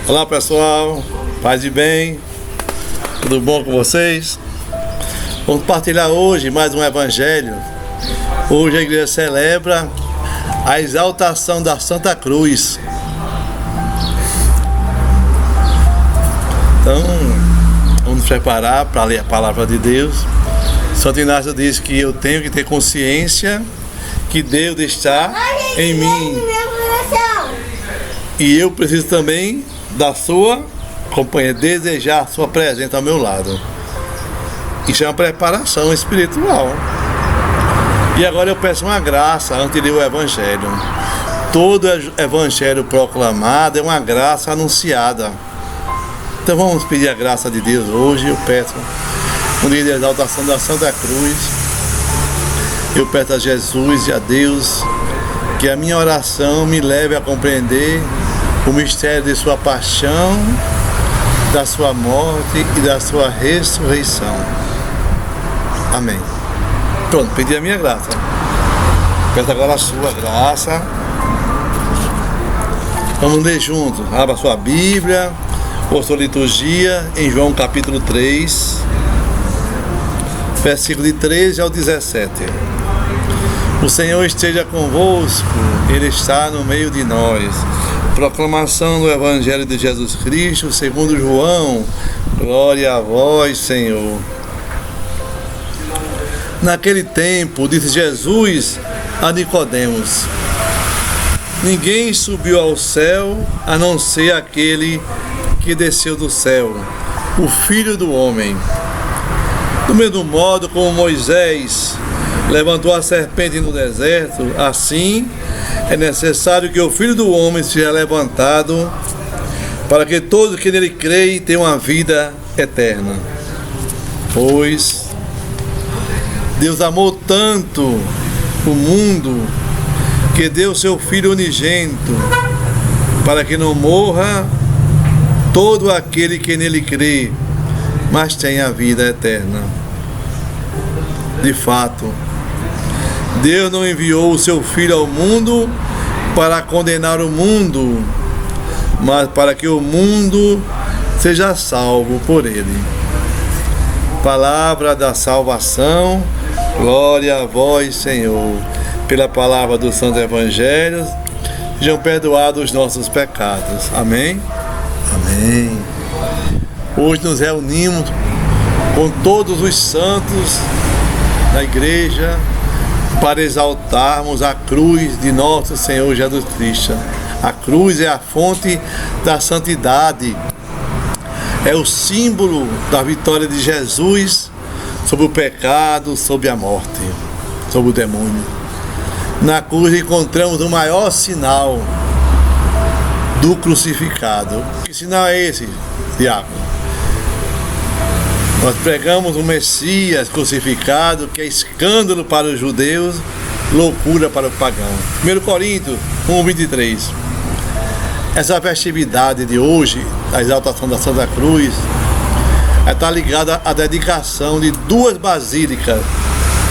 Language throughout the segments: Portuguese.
Olá pessoal, paz e bem, tudo bom com vocês? Vamos partilhar hoje mais um evangelho. Hoje a igreja celebra a exaltação da Santa Cruz. Então, vamos nos preparar para ler a palavra de Deus. Santo Inácio diz que eu tenho que ter consciência que Deus está em mim. E eu preciso também da sua companhia, desejar a sua presença ao meu lado. Isso é uma preparação espiritual. E agora eu peço uma graça antes de ler o evangelho. Todo evangelho proclamado é uma graça anunciada. Então vamos pedir a graça de Deus hoje. Eu peço no dia da exaltação da Santa Cruz. Eu peço a Jesus e a Deus que a minha oração me leve a compreender o mistério de sua paixão, da sua morte e da sua ressurreição. Amém. Pronto, pedi a minha graça. Peço agora a sua graça. Vamos ler juntos. Abra sua Bíblia ou sua liturgia em João capítulo 3, versículo de 13 ao 17. O Senhor esteja convosco, Ele está no meio de nós. Proclamação do Evangelho de Jesus Cristo segundo João. Glória a vós, Senhor. Naquele tempo, disse Jesus a Nicodemos: ninguém subiu ao céu a não ser aquele que desceu do céu, o Filho do Homem. Do mesmo modo como Moisés levantou a serpente no deserto, assim é necessário que o Filho do Homem seja levantado, para que todos que nele creem tenham uma vida eterna. Pois Deus amou tanto o mundo que deu seu Filho unigênito, para que não morra todo aquele que nele crê, mas tenha a vida eterna. De fato, Deus não enviou o seu Filho ao mundo para condenar o mundo, mas para que o mundo seja salvo por ele. Palavra da salvação. Glória a vós, Senhor. Pela palavra do Santo Evangelho, sejam perdoados os nossos pecados. Amém? Amém. Hoje nos reunimos com todos os santos da igreja para exaltarmos a cruz de nosso Senhor Jesus Cristo. A cruz é a fonte da santidade. É o símbolo da vitória de Jesus sobre o pecado, sobre a morte, sobre o demônio. Na cruz encontramos o maior sinal do crucificado. Que sinal é esse, diácono? Nós pregamos o Messias crucificado, que é escândalo para os judeus, loucura para o pagão. 1 Coríntios 1:23. Essa festividade de hoje, a exaltação da Santa Cruz, está ligada à dedicação de duas basílicas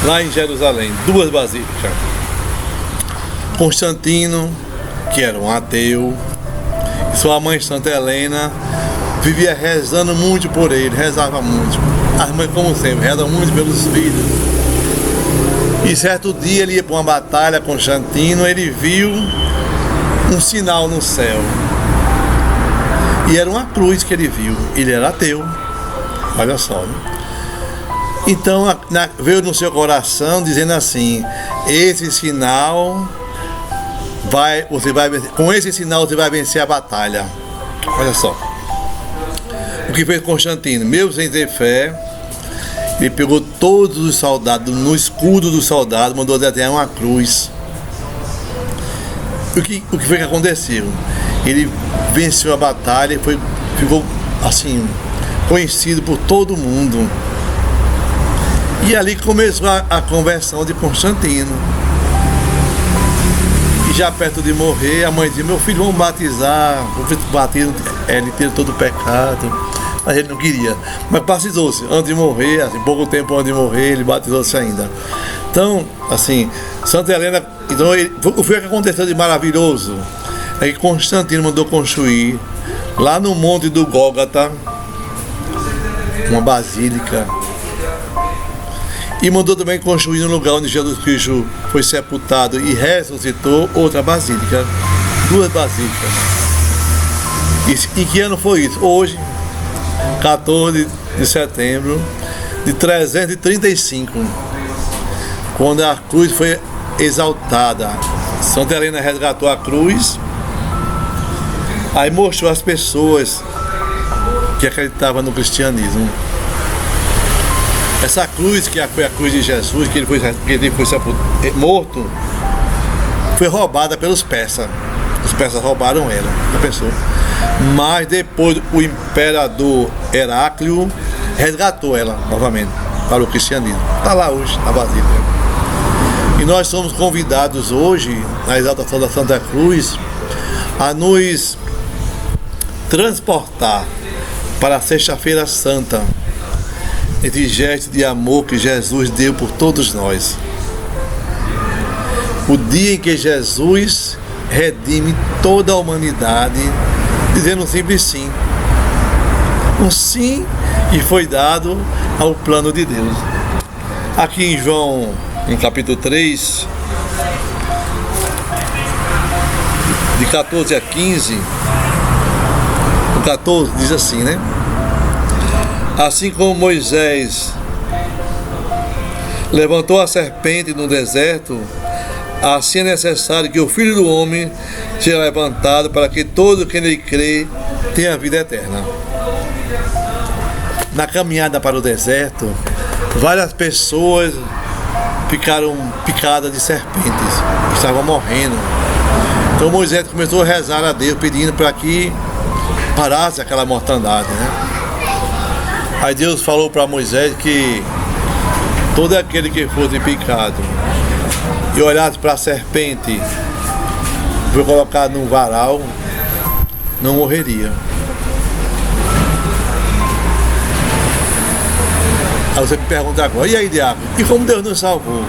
lá em Jerusalém. Duas basílicas. Constantino, que era um ateu, e sua mãe Santa Helena vivia rezando muito por ele, rezava muito. As mães, como sempre, rezam muito pelos filhos. E certo dia ele ia para uma batalha com Constantino, ele viu um sinal no céu. E era uma cruz que ele viu. Ele era ateu. Olha só, né? Então veio no seu coração dizendo assim: esse sinal com esse sinal você vai vencer a batalha. Olha só. O que fez Constantino? Mesmo sem ter fé, ele pegou todos os soldados, no escudo dos soldados, mandou desenhar uma cruz. O que foi que aconteceu? Ele venceu a batalha e ficou assim, conhecido por todo mundo. E ali começou a conversão de Constantino. E já perto de morrer, a mãe disse: meu filho, vamos batizar. O batismo, ele tira todo o pecado. Mas ele não queria. Mas batizou-se antes de morrer, assim, pouco tempo antes de morrer, ele batizou-se ainda. Então, assim, Santa Helena, então, o que aconteceu de maravilhoso é que Constantino mandou construir lá no monte do Gólgota, uma basílica, e mandou também construir no lugar onde Jesus Cristo foi sepultado e ressuscitou outra basílica, 2 basílicas. E que ano foi isso? Hoje, 14 de setembro de 335, quando a cruz foi exaltada. Santa Helena resgatou a cruz, aí mostrou às pessoas que acreditavam no cristianismo. Essa cruz, que foi a cruz de Jesus, que ele foi morto, foi roubada pelos persas. Os persas roubaram ela, já pensou? Mas depois o imperador Heráclio resgatou ela novamente para o cristianismo. Está lá hoje, na Basílica. E nós somos convidados hoje, na exaltação da Santa Cruz, a nos transportar para a Sexta-feira Santa, esse gesto de amor que Jesus deu por todos nós. O dia em que Jesus redime toda a humanidade, dizendo um simples sim. Um sim que foi dado ao plano de Deus. Aqui em João, em capítulo 3, de 14 a 15, o 14 diz assim, né? Assim como Moisés levantou a serpente no deserto, assim é necessário que o Filho do Homem seja levantado, para que todo quem nele crê tenha vida eterna. Na caminhada para o deserto, várias pessoas ficaram picadas de serpentes, estavam morrendo. Então Moisés começou a rezar a Deus, pedindo para que parasse aquela mortandade, né? Aí Deus falou para Moisés que todo aquele que fosse picado e olhasse para a serpente, foi colocado num varal, não morreria. Aí você me pergunta agora, e aí, diabo? E como Deus nos salvou?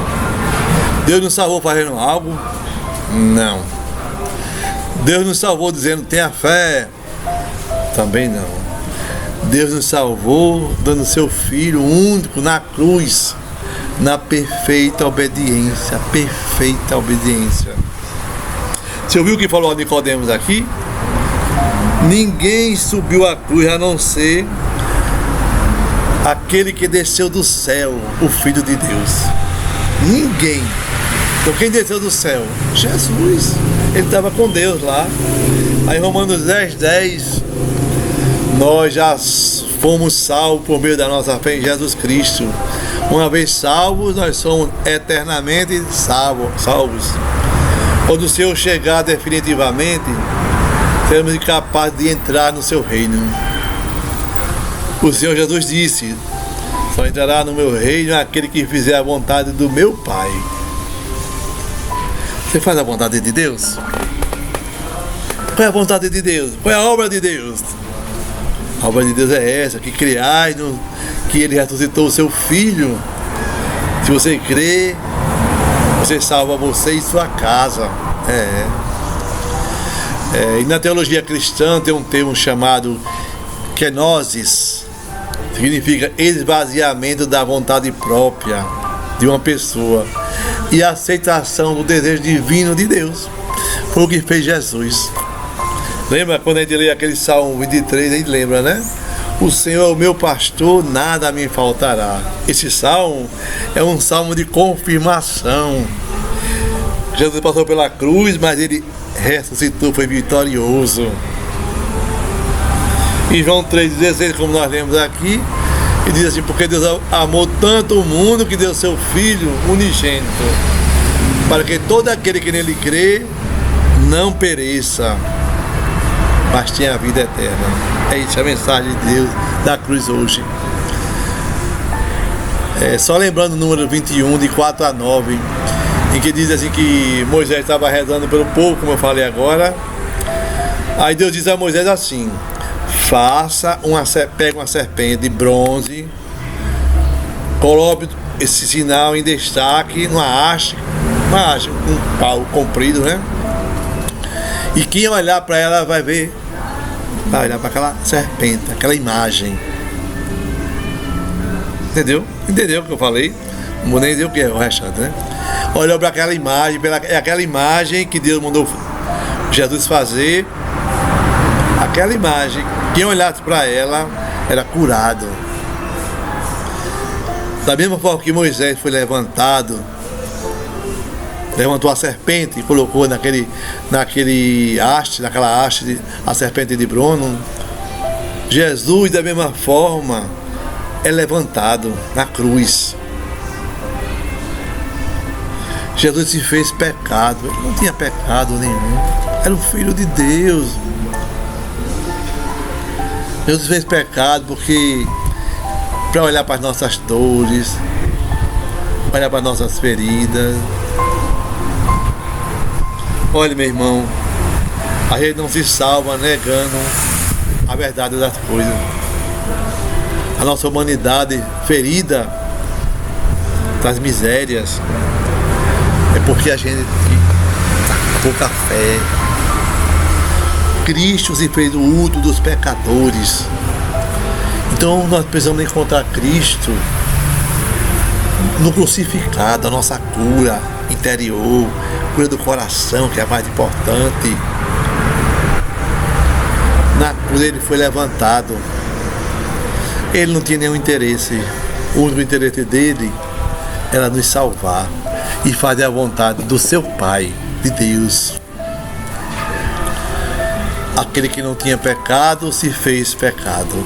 Deus nos salvou fazendo algo? Não. Deus nos salvou dizendo, tenha fé? Também não. Deus nos salvou dando seu Filho único na cruz, na perfeita obediência, perfeita obediência. Você ouviu o que falou Nicodemos aqui? Ninguém subiu à cruz a não ser aquele que desceu do céu, o Filho de Deus. Ninguém. Então quem desceu do céu? Jesus. Ele estava com Deus lá. Aí Romanos 10:10, nós já fomos salvos por meio da nossa fé em Jesus Cristo. Uma vez salvos, nós somos eternamente salvos. Quando o Senhor chegar definitivamente, seremos incapazes de entrar no seu reino. O Senhor Jesus disse, só entrará no meu reino aquele que fizer a vontade do meu Pai. Você faz a vontade de Deus? Qual é a vontade de Deus? Qual é a obra de Deus? A obra de Deus é essa, que criai, que Ele ressuscitou o seu Filho. Se você crê, você salva você e sua casa. E na teologia cristã tem um termo chamado kenosis, significa esvaziamento da vontade própria de uma pessoa e aceitação do desejo divino de Deus. Foi o que fez Jesus. Lembra quando a gente lê aquele Salmo 23, a gente lembra, né? O Senhor é o meu pastor, nada me faltará. Esse salmo é um salmo de confirmação. Jesus passou pela cruz, mas Ele ressuscitou, foi vitorioso. Em João 3,16, como nós lemos aqui, ele diz assim, porque Deus amou tanto o mundo que deu seu Filho unigênito, para que todo aquele que nele crê não pereça, mas tenha a vida eterna. É isso a mensagem de Deus da cruz hoje. Só lembrando o número 21, de 4 a 9, em que diz assim que Moisés estava rezando pelo povo, como eu falei agora. Aí Deus diz a Moisés assim, pega uma serpente de bronze, coloque esse sinal em destaque numa haste, um pau comprido, né? E quem olhar para ela vai ver Para olhar para aquela serpente, aquela imagem. Entendeu? Entendeu o que eu falei? Não vou nem dizer o que é o restante, né? Olhou para aquela imagem, é aquela imagem que Deus mandou Jesus fazer. Aquela imagem, quem olhasse para ela era curado. Da mesma forma que Moisés foi levantado, levantou a serpente e colocou naquela haste, a serpente de bronze. Jesus, da mesma forma, é levantado na cruz. Jesus se fez pecado, ele não tinha pecado nenhum, era o Filho de Deus. Jesus fez pecado porque para olhar para as nossas dores, olhar para as nossas feridas. Olha, meu irmão, a gente não se salva negando a verdade das coisas. A nossa humanidade ferida das misérias é porque a gente tem pouca fé. Cristo se fez o último dos pecadores. Então nós precisamos encontrar Cristo no crucificado, a nossa cura interior, cura do coração, que é a mais importante. Na cruz ele foi levantado. Ele não tinha nenhum interesse. O único interesse dele era nos salvar e fazer a vontade do seu Pai, de Deus. Aquele que não tinha pecado se fez pecado.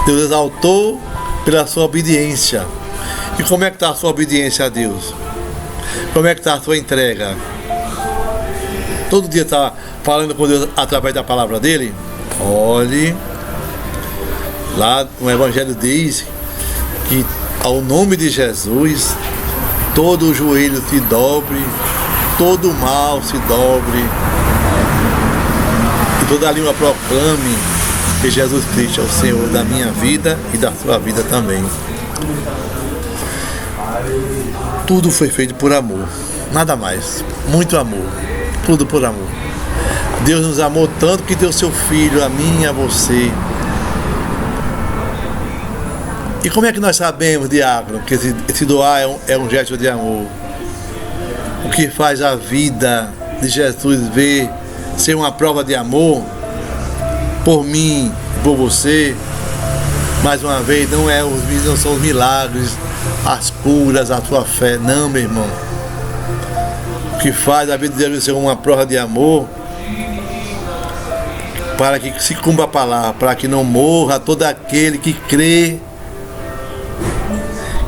Deus exaltou pela sua obediência. E como é que está a sua obediência a Deus? Como é que está a sua entrega? Todo dia está falando com Deus através da palavra dele? Olhe, lá no Evangelho diz que ao nome de Jesus todo o joelho se dobre, todo o mal se dobre, e toda a língua proclame que Jesus Cristo é o Senhor da minha vida e da sua vida também. Tudo foi feito por amor, nada mais, muito amor, tudo por amor. Deus nos amou tanto que deu seu Filho a mim e a você. E como é que nós sabemos, diácono, que esse doar é um gesto de amor? O que faz a vida de Jesus ser uma prova de amor por mim, por você, mais uma vez, não são os milagres, as curas, a sua fé, não, meu irmão. O que faz a vida de Jesus ser uma prova de amor, para que se cumpra a palavra, para que não morra todo aquele que crê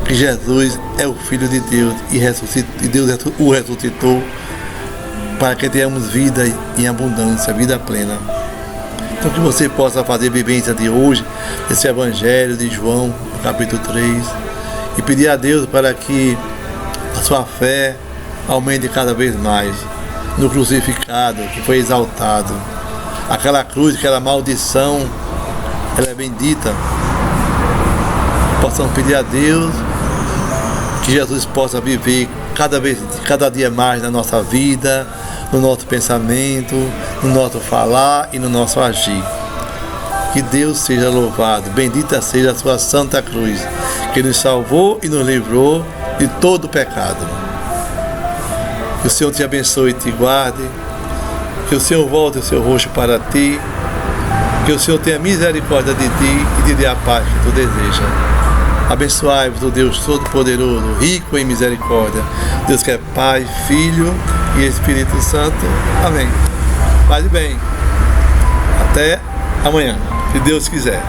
que Jesus é o Filho de Deus e Deus o ressuscitou, para que tenhamos vida em abundância, vida plena. Então que você possa fazer a vivência de hoje, esse Evangelho de João, capítulo 3, e pedir a Deus para que a sua fé aumente cada vez mais no crucificado que foi exaltado. Aquela cruz, aquela maldição, ela é bendita. Possamos pedir a Deus que Jesus possa viver cada dia mais na nossa vida, no nosso pensamento, no nosso falar e no nosso agir. Que Deus seja louvado, bendita seja a sua Santa Cruz, que nos salvou e nos livrou de todo pecado. Que o Senhor te abençoe e te guarde, que o Senhor volte o seu rosto para ti, que o Senhor tenha misericórdia de ti e te dê a paz que tu deseja. Abençoai-vos, o Deus Todo-Poderoso, rico em misericórdia, Deus que é Pai, Filho e Espírito Santo. Amém. Paz e bem. Até amanhã, se Deus quiser.